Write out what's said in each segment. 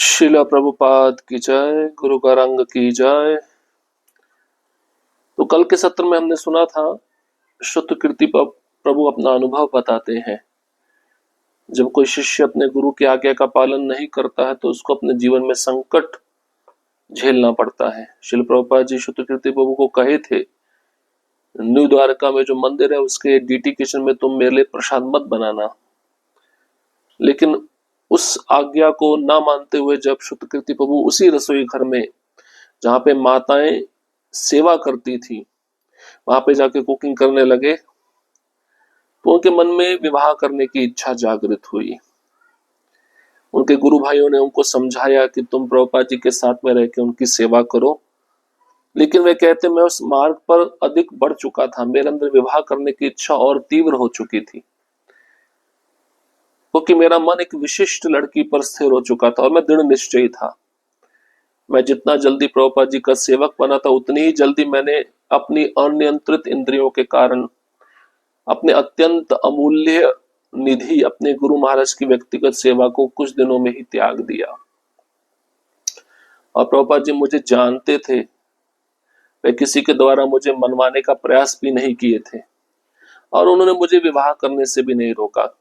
शिला प्रभुपाद की जय, गुरु का रंग की जय। तो कल के सत्र में हमने सुना था शुद्ध कीर्ति प्रभु अपना अनुभव बताते हैं। जब कोई शिष्य अपने गुरु की आज्ञा का पालन नहीं करता है तो उसको अपने जीवन में संकट झेलना पड़ता है। शिल प्रभुपाद जी शुद्ध कीर्ति प्रभु को कहे थे, न्यू द्वारका में जो मंदिर है उसके डीटी किचन में तुम मेरे लिए प्रसाद मत बनाना। लेकिन उस आज्ञा को ना मानते हुए जब शुद्ध कीर्ति प्रभु उसी रसोई घर में जहां पे माताएं सेवा करती थी वहां पे जाके कुकिंग करने लगे तो उनके मन में विवाह करने की इच्छा जागृत हुई। उनके गुरु भाइयों ने उनको समझाया कि तुम प्रभुपाद जी के साथ में रह के उनकी सेवा करो, लेकिन वे कहते मैं उस मार्ग पर अधिक बढ़ चुका था, मेरे अंदर विवाह करने की इच्छा और तीव्र हो चुकी थी क्योंकि मेरा मन एक विशिष्ट लड़की पर स्थिर हो चुका था और मैं दृढ़ निश्चयी था। मैं जितना जल्दी प्रभुपाद जी का सेवक बना था उतनी ही जल्दी मैंने अपनी अनियंत्रित इंद्रियों के कारण अपने अत्यंत अमूल्य निधि अपने गुरु महाराज की व्यक्तिगत सेवा को कुछ दिनों में ही त्याग दिया। और प्रभुपाद जी मुझे जानते थे, वे किसी के द्वारा मुझे मनवाने का प्रयास भी नहीं किए थे और उन्होंने मुझे विवाह करने से भी नहीं रोका।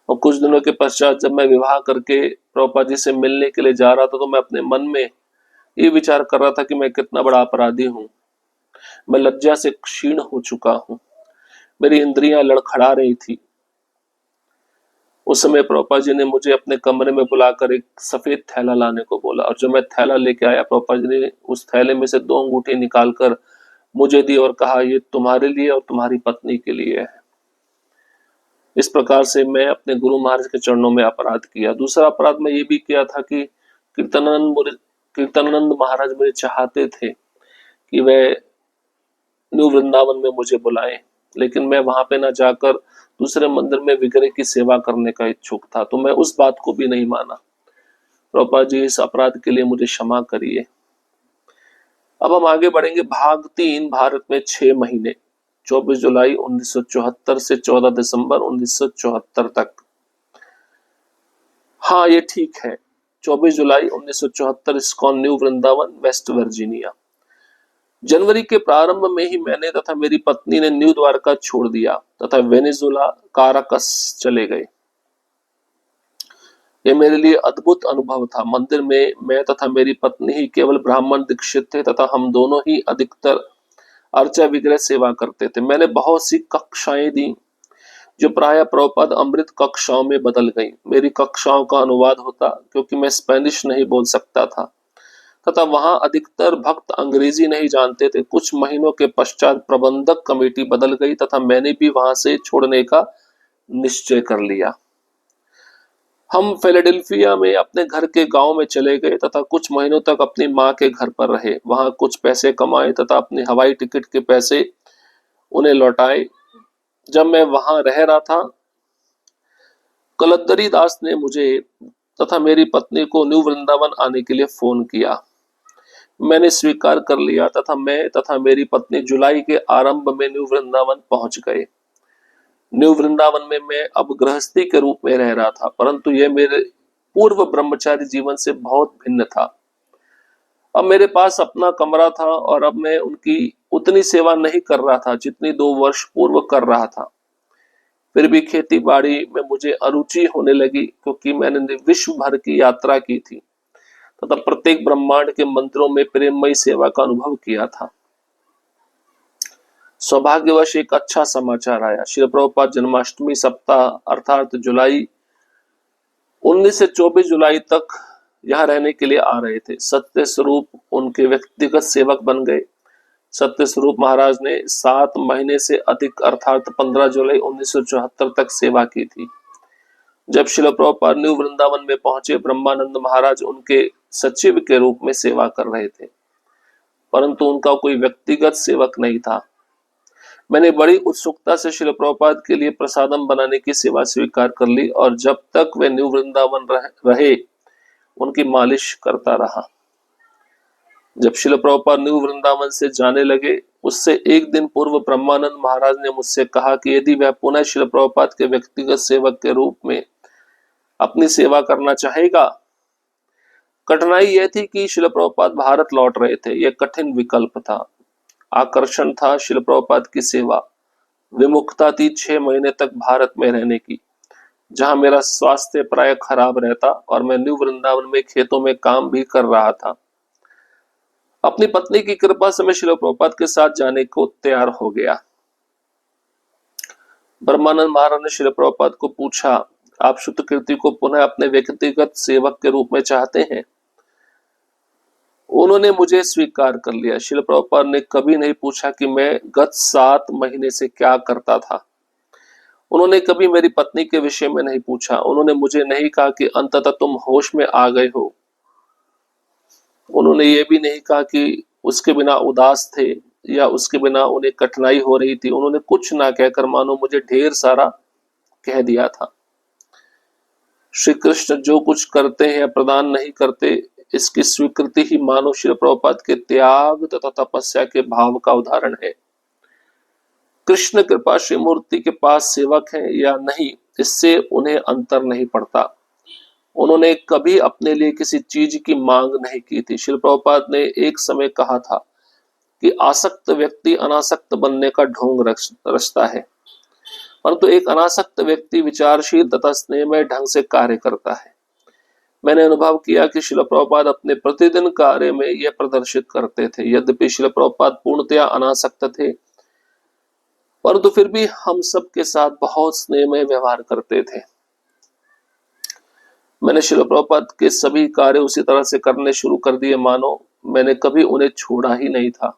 और कुछ दिनों के पश्चात जब मैं विवाह करके प्रभुपाद जी से मिलने के लिए जा रहा था तो मैं अपने मन में ये विचार कर रहा था कि मैं कितना बड़ा अपराधी हूं। मैं लज्जा से क्षीण हो चुका हूं, मेरी इंद्रियां लड़खड़ा रही थी। उस समय प्रभुपाद जी ने मुझे अपने कमरे में बुलाकर एक सफेद थैला लाने को बोला और जब मैं थैला लेके आया प्रभुपाद जी ने उस थैले में से 2 अंगूठी निकालकर मुझे दी और कहा, ये तुम्हारे लिए और तुम्हारी पत्नी के लिए है। इस प्रकार से मैं अपने गुरु महाराज के चरणों में अपराध किया। दूसरा अपराध मैं ये भी किया था कि कीर्तनानंद महाराज मुझे चाहते थे कि वे न्यू वृंदावन में मुझे बुलाएं, लेकिन मैं वहां पे ना जाकर दूसरे मंदिर में विग्रह की सेवा करने का इच्छुक था, तो मैं उस बात को भी नहीं माना। प्रभुपाद जी इस अपराध के लिए मुझे क्षमा करिए। अब हम आगे बढ़ेंगे। भाग 3 भारत में 6 महीने 24 जुलाई 1974 से 14 दिसंबर 1974 तक। हाँ ये ठीक है, 24 जुलाई 1974 ISKCON New Vrindavan West Virginia. जनवरी के प्रारंभ में ही मैंने तथा मेरी पत्नी ने न्यू द्वारका छोड़ दिया तथा वेनेजुला काराकस चले गए। यह मेरे लिए अद्भुत अनुभव था। मंदिर में मैं तथा मेरी पत्नी ही केवल ब्राह्मण दीक्षित थे तथा हम दोनों ही अधिकतर अर्चा विग्रह सेवा करते थे। मैंने बहुत सी कक्षाएं दी जो प्राय प्रभुपाद अमृत कक्षाओं में बदल गई। मेरी कक्षाओं का अनुवाद होता क्योंकि मैं स्पेनिश नहीं बोल सकता था तथा वहां अधिकतर भक्त अंग्रेजी नहीं जानते थे। कुछ महीनों के पश्चात प्रबंधक कमेटी बदल गई तथा मैंने भी वहां से छोड़ने का निश्चय कर लिया। हम फिलाडेल्फिया में अपने घर के गांव में चले गए तथा कुछ महीनों तक अपनी माँ के घर पर रहे। वहां कुछ पैसे कमाए तथा अपनी हवाई टिकट के पैसे उन्हें लौटाए। जब मैं वहां रह रहा था, कलदरी दास ने मुझे तथा मेरी पत्नी को न्यू वृंदावन आने के लिए फोन किया। मैंने स्वीकार कर लिया तथा मैं तथा मेरी पत्नी जुलाई के आरंभ में न्यू वृंदावन पहुंच गए। न्यू वृंदावन में मैं अब गृहस्थी के रूप में रह रहा था, परंतु यह मेरे पूर्व ब्रह्मचारी जीवन से बहुत भिन्न था। अब मेरे पास अपना कमरा था और अब मैं उनकी उतनी सेवा नहीं कर रहा था जितनी 2 वर्ष पूर्व कर रहा था। फिर भी खेती बाड़ी में मुझे अरुचि होने लगी क्योंकि मैंने विश्व भर की यात्रा की थी तथा प्रत्येक ब्रह्मांड के मंदिरों में प्रेममयी सेवा का अनुभव किया था। सौभाग्यवश एक अच्छा समाचार आया। श्री प्रभुपाद जन्माष्टमी सप्ताह अर्थात जुलाई 19 से 24 जुलाई तक यहाँ रहने के लिए आ रहे थे। सत्य स्वरूप उनके व्यक्तिगत सेवक बन गए। सत्य स्वरूप महाराज ने 7 महीने से अधिक अर्थात 15 जुलाई 1974 तक सेवा की थी। जब श्रील प्रभुपाद न्यू वृंदावन में पहुंचे, ब्रह्मानंद महाराज उनके सचिव के रूप में सेवा कर रहे थे, परंतु उनका कोई व्यक्तिगत सेवक नहीं था। मैंने बड़ी उत्सुकता से श्रील प्रभुपाद के लिए प्रसादम बनाने की सेवा स्वीकार कर ली और जब तक वे न्यू वृंदावन रहे उनकी मालिश करता रहा। जब श्रील प्रभुपाद न्यू वृंदावन से जाने लगे उससे एक दिन पूर्व ब्रह्मानंद महाराज ने मुझसे कहा कि यदि वह पुनः श्रील प्रभुपाद के व्यक्तिगत सेवक के रूप में अपनी सेवा करना चाहेगा कठिनाई यह थी कि शिल प्रभुपाद भारत लौट रहे थे। यह कठिन विकल्प था। आकर्षण था शिल प्रभुपाद की सेवा, विमुखता थी 6 महीने तक भारत में रहने की, जहां मेरा स्वास्थ्य प्राय खराब रहता और मैं न्यू वृंदावन में खेतों में काम भी कर रहा था। अपनी पत्नी की कृपा से मैं शिल प्रभुपाद के साथ जाने को तैयार हो गया। ब्रह्मानंद महाराज ने शिल प्रभुपाद को पूछा, आप शुद्ध कीर्ति को पुनः अपने व्यक्तिगत सेवक के रूप में चाहते हैं? उन्होंने मुझे स्वीकार कर लिया। शिल प्रभुपाद ने कभी नहीं पूछा कि मैं गत 7 महीने से क्या करता था। उन्होंने कभी मेरी पत्नी के विषय में नहीं पूछा। उन्होंने मुझे नहीं कहा कि अंततः तुम होश में आ गए हो। उन्होंने ये भी नहीं कहा कि उसके बिना उदास थे या उसके बिना उन्हें कठिनाई हो रही थी। उन्होंने कुछ ना कहकर मानो मुझे ढेर सारा कह दिया था। श्री कृष्ण जो कुछ करते हैं या प्रदान नहीं करते, इसकी स्वीकृति ही मानो श्री प्रभुपाद के त्याग तथा तपस्या के भाव का उदाहरण है। कृष्ण कृपा श्री मूर्ति के पास सेवक हैं या नहीं, इससे उन्हें अंतर नहीं पड़ता। उन्होंने कभी अपने लिए किसी चीज की मांग नहीं की थी। श्री प्रभुपाद ने एक समय कहा था कि आसक्त व्यक्ति अनासक्त बनने का ढोंग रचता है, परंतु एक अनासक्त व्यक्ति विचारशील तथा स्नेहमय ढंग से कार्य करता है। मैंने अनुभव किया कि श्रील प्रभुपाद अपने प्रतिदिन कार्य में यह प्रदर्शित करते थे। यद्यपि श्रील प्रभुपाद पूर्णतया अनासक्त थे, परंतु फिर भी हम सब के साथ बहुत स्नेहमय व्यवहार करते थे। मैंने श्रील प्रभुपाद के सभी कार्य उसी तरह से करने शुरू कर दिए मानो मैंने कभी उन्हें छोड़ा ही नहीं था।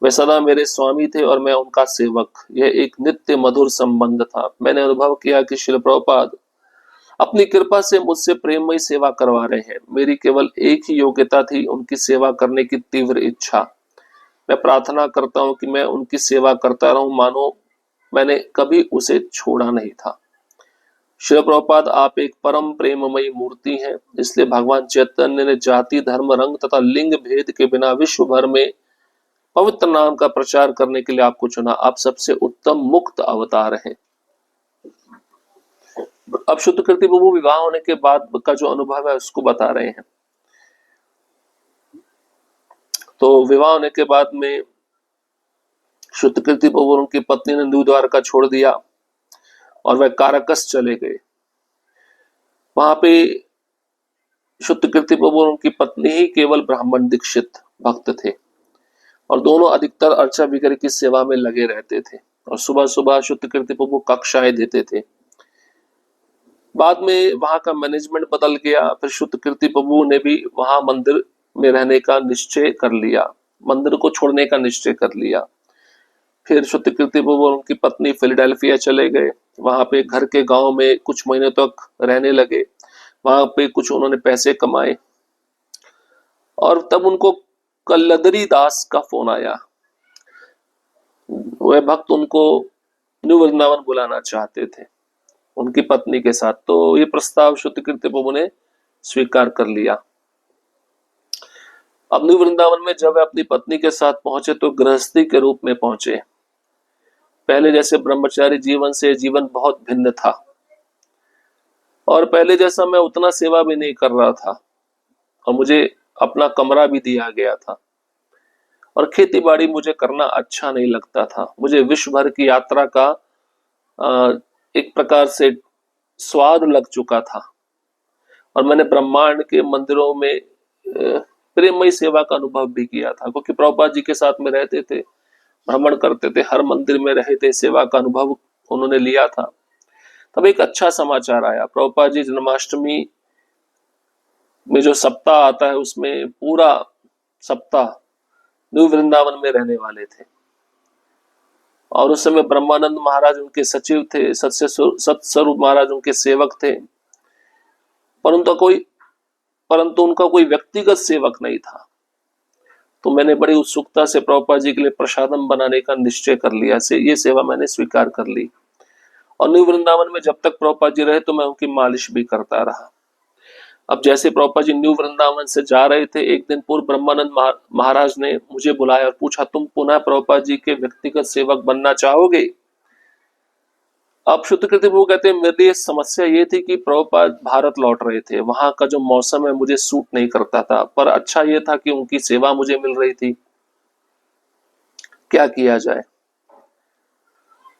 वे सदा मेरे स्वामी थे और मैं उनका सेवक। यह एक नित्य मधुर संबंध था। मैंने अनुभव किया कि श्रील प्रभुपाद अपनी कृपा से मुझसे प्रेममयी सेवा करवा रहे हैं। मेरी केवल एक ही योग्यता थी, उनकी सेवा करने की तीव्र इच्छा। मैं प्रार्थना करता हूं कि मैं उनकी सेवा करता रहूं मानो मैंने कभी उसे छोड़ा नहीं था। श्री प्रभुपाद, आप एक परम प्रेममयी मूर्ति हैं, इसलिए भगवान चैतन्य ने जाति, धर्म, रंग तथा लिंग भेद के बिना विश्व भर में पवित्र नाम का प्रचार करने के लिए आपको चुना। आप सबसे उत्तम मुक्त अवतार हैं। अब शुद्ध कीर्ति प्रभु विवाह होने के बाद का जो अनुभव है उसको बता रहे हैं। तो विवाह होने के बाद में शुद्ध कीर्ति प्रभु और उनकी पत्नी ने न्यू द्वारका छोड़ दिया और वह काराकस चले गए। वहां पे शुद्ध कीर्ति प्रभु और उनकी पत्नी ही केवल ब्राह्मण दीक्षित भक्त थे और दोनों अधिकतर अर्चा बिगर की सेवा में लगे रहते थे और सुबह सुबह शुद्ध कीर्ति प्रभु कक्षाएं देते थे। बाद में वहां का मैनेजमेंट बदल गया। फिर शुद्ध कीर्ति प्रभु ने भी वहां मंदिर में रहने का निश्चय कर लिया, मंदिर को छोड़ने का निश्चय कर लिया। फिर शुद्ध कीर्ति प्रभु और उनकी पत्नी फिलाडेल्फिया चले गए। वहां पे घर के गांव में कुछ महीनों तक रहने लगे। वहां पे कुछ उन्होंने पैसे कमाए और तब उनको कल्लदरी दास का फोन आया। वह भक्त उनको न्यू वृंदावन बुलाना चाहते थे उनकी पत्नी के साथ। तो ये प्रस्ताव शुद्ध कीर्ति प्रभु ने स्वीकार कर लिया। अब न्यू वृंदावन में जब वे अपनी पत्नी के साथ पहुंचे तो गृहस्थी के रूप में पहुंचे। पहले जैसे ब्रह्मचारी जीवन से जीवन बहुत भिन्न था और पहले जैसा मैं उतना सेवा भी नहीं कर रहा था और मुझे अपना कमरा भी दिया गया था और खेती बाड़ी मुझे करना अच्छा नहीं लगता था। मुझे विश्व भर की यात्रा का एक प्रकार से स्वाद लग चुका था और मैंने ब्रह्मांड के मंदिरों में प्रेममयी सेवा का अनुभव भी किया था, क्योंकि प्रभुपाद जी के साथ में रहते थे, भ्रमण करते थे, हर मंदिर में रहे थे, सेवा का अनुभव उन्होंने लिया था। तब एक अच्छा समाचार आया। प्रभुपाद जी जन्माष्टमी में जो सप्ताह आता है उसमें पूरा सप्ताह न्यू वृंदावन में रहने वाले थे और उस समय ब्रह्मानंद महाराज उनके सचिव थे, सत्स्वरूप महाराज उनके सेवक थे, परंतु उनका कोई व्यक्तिगत सेवक नहीं था। तो मैंने बड़ी उत्सुकता से प्रभुपाद जी के लिए प्रसादम बनाने का निश्चय कर लिया। ये सेवा मैंने स्वीकार कर ली और न्यू वृंदावन में जब तक प्रभुपाद जी रहे तो मैं उनकी मालिश भी करता रहा। अब जैसे प्रभुपाद जी न्यू वृंदावन से जा रहे थे, एक दिन पूर्व ब्रह्मानंद महाराज ने मुझे बुलाया और पूछा, तुम पुनः प्रभुपाद जी के व्यक्तिगत सेवक बनना चाहोगे? आप शुद्ध कृति वो कहते हैं, मेरी समस्या ये थी कि प्रभुपाद भारत लौट रहे थे, वहां का जो मौसम है मुझे सूट नहीं करता था, पर अच्छा ये था कि उनकी सेवा मुझे मिल रही थी, क्या किया जाए।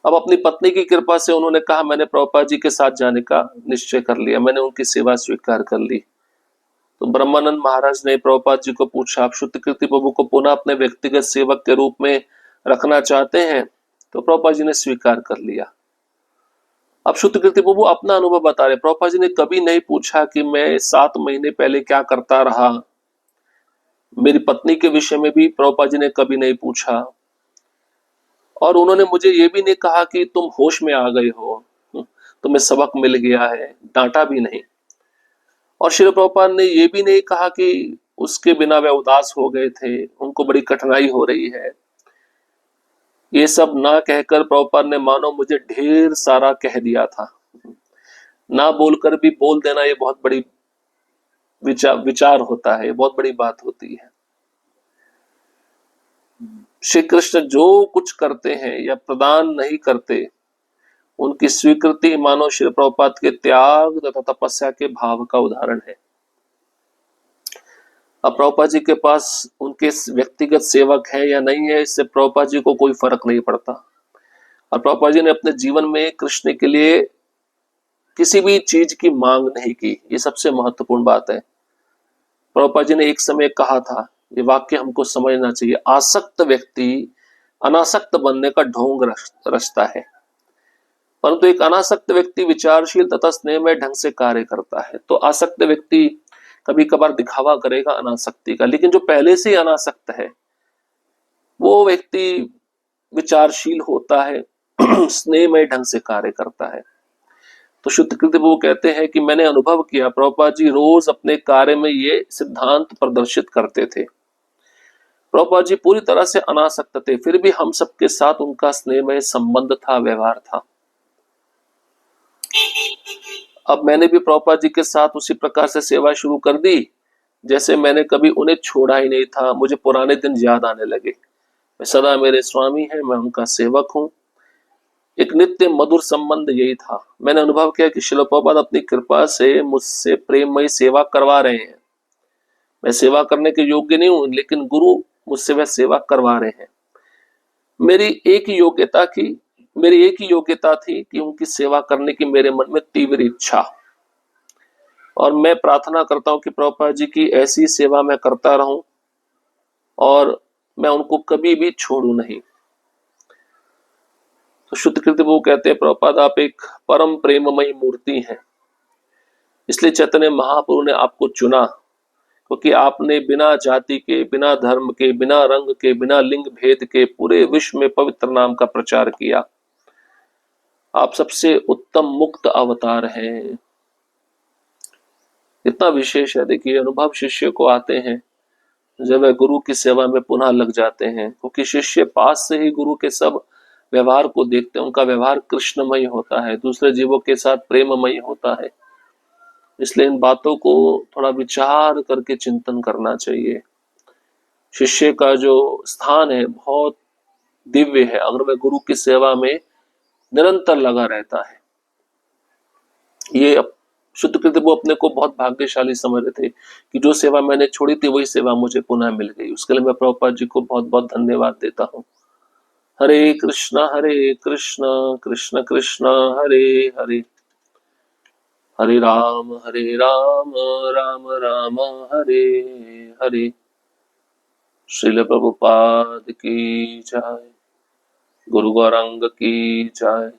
अब अपनी पत्नी की कृपा से उन्होंने कहा, मैंने प्रभुपाद जी के साथ जाने का निश्चय कर लिया, मैंने उनकी सेवा स्वीकार कर ली। तो ब्रह्मानंद महाराज ने प्रभुपाद जी को पूछा, आप शुद्ध कीर्ति प्रभु को पुनः अपने व्यक्तिगत सेवक के रूप में रखना चाहते हैं? तो प्रभुपाद जी ने स्वीकार कर लिया। अब शुद्ध कीर्ति प्रभु अपना अनुभव बता रहे, प्रभुपाद जी ने कभी नहीं पूछा कि मैं 7 महीने पहले क्या करता रहा। मेरी पत्नी के विषय में भी प्रभुपाद जी ने कभी नहीं पूछा, और उन्होंने मुझे ये भी नहीं कहा कि तुम होश में आ गए हो, तुम्हें सबक मिल गया है, डांटा भी नहीं। और श्री प्रभुपाद ने ये भी नहीं कहा कि उसके बिना वे उदास हो गए थे, उनको बड़ी कठिनाई हो रही है। ये सब ना कहकर प्रभुपाद ने मानो मुझे ढेर सारा कह दिया था। ना बोलकर भी बोल देना, ये बहुत बड़ी विचार होता है, बहुत बड़ी बात होती है। श्री कृष्ण जो कुछ करते हैं या प्रदान नहीं करते, उनकी स्वीकृति मानो श्री प्रभुपाद के त्याग तथा तपस्या के भाव का उदाहरण है। अब प्रभुपाद जी के पास उनके व्यक्तिगत सेवक है या नहीं है, इससे प्रभुपाद जी को कोई फर्क नहीं पड़ता। और प्रभुपाद जी ने अपने जीवन में कृष्ण के लिए किसी भी चीज की मांग नहीं की, ये सबसे महत्वपूर्ण बात है। प्रभुपाद जी ने एक समय कहा था, ये वाक्य हमको समझना चाहिए, आसक्त व्यक्ति अनासक्त बनने का ढोंग रचता है, परंतु एक अनासक्त व्यक्ति विचारशील तथा स्नेहमय ढंग से कार्य करता है। तो आसक्त व्यक्ति कभी कभार दिखावा करेगा अनासक्ति का, लेकिन जो पहले से ही अनासक्त है वो व्यक्ति विचारशील होता है, स्नेहमय ढंग से कार्य करता है। तो शुद्ध कृति वो कहते हैं कि मैंने अनुभव किया, प्रभुपाद जी रोज अपने कार्य में ये सिद्धांत प्रदर्शित करते थे। प्रभुपाद जी पूरी तरह से अनासक्त थे, फिर भी हम सबके साथ उनका स्नेहमय संबंध था, व्यवहार था। अब मैंने भी प्रभुपाद जी के साथ उसी प्रकार से सेवा शुरू कर दी, जैसे मैंने कभी उन्हें छोड़ा ही नहीं था। मुझे पुराने दिन याद आने लगे, मैं सदा मेरे स्वामी हैं, मैं उनका सेवक हूं। एक नित्य मधुर संबंध यही था। मैंने अनुभव किया कि श्रील प्रभुपाद अपनी कृपा से मुझसे प्रेममयी सेवा करवा रहे हैं। मैं सेवा करने के योग्य नहीं हूं, लेकिन गुरु मुझसे वह सेवा करवा रहे हैं। मेरी एक ही योग्यता थी कि उनकी सेवा करने की मेरे मन में तीव्र इच्छा, और मैं प्रार्थना करता हूं कि प्रभुपाद जी की ऐसी सेवा मैं करता रहूं और मैं उनको कभी भी छोड़ू नहीं। तो शुद्ध कृति वो कहते हैं, प्रभुपाद आप एक परम प्रेममयी मूर्ति हैं, इसलिए चैतन्य महाप्रभु ने आपको चुना, क्योंकि आपने बिना जाति के, बिना धर्म के, बिना रंग के, बिना लिंग भेद के पूरे विश्व में पवित्र नाम का प्रचार किया। आप सबसे उत्तम मुक्त अवतार हैं। इतना विशेष है। देखिए, अनुभव शिष्य को आते हैं जब वह गुरु की सेवा में पुनः लग जाते हैं, क्योंकि शिष्य पास से ही गुरु के सब व्यवहार को देखते हैं। उनका व्यवहार कृष्णमय होता है, दूसरे जीवों के साथ प्रेममय होता है। इसलिए इन बातों को थोड़ा विचार करके चिंतन करना चाहिए। शिष्य का जो स्थान है बहुत दिव्य है, अगर वह गुरु की सेवा में निरंतर लगा रहता है। ये शुद्ध कृति वो अपने को बहुत भाग्यशाली समझ रहे थे कि जो सेवा मैंने छोड़ी थी वही सेवा मुझे पुनः मिल गई। उसके लिए मैं प्रभुपाद जी को बहुत बहुत धन्यवाद देता हूँ। हरे कृष्ण कृष्ण कृष्ण हरे हरे, हरे राम राम राम हरे हरे। श्रील प्रभुपाद की जय, गुरु गौरांग की जय।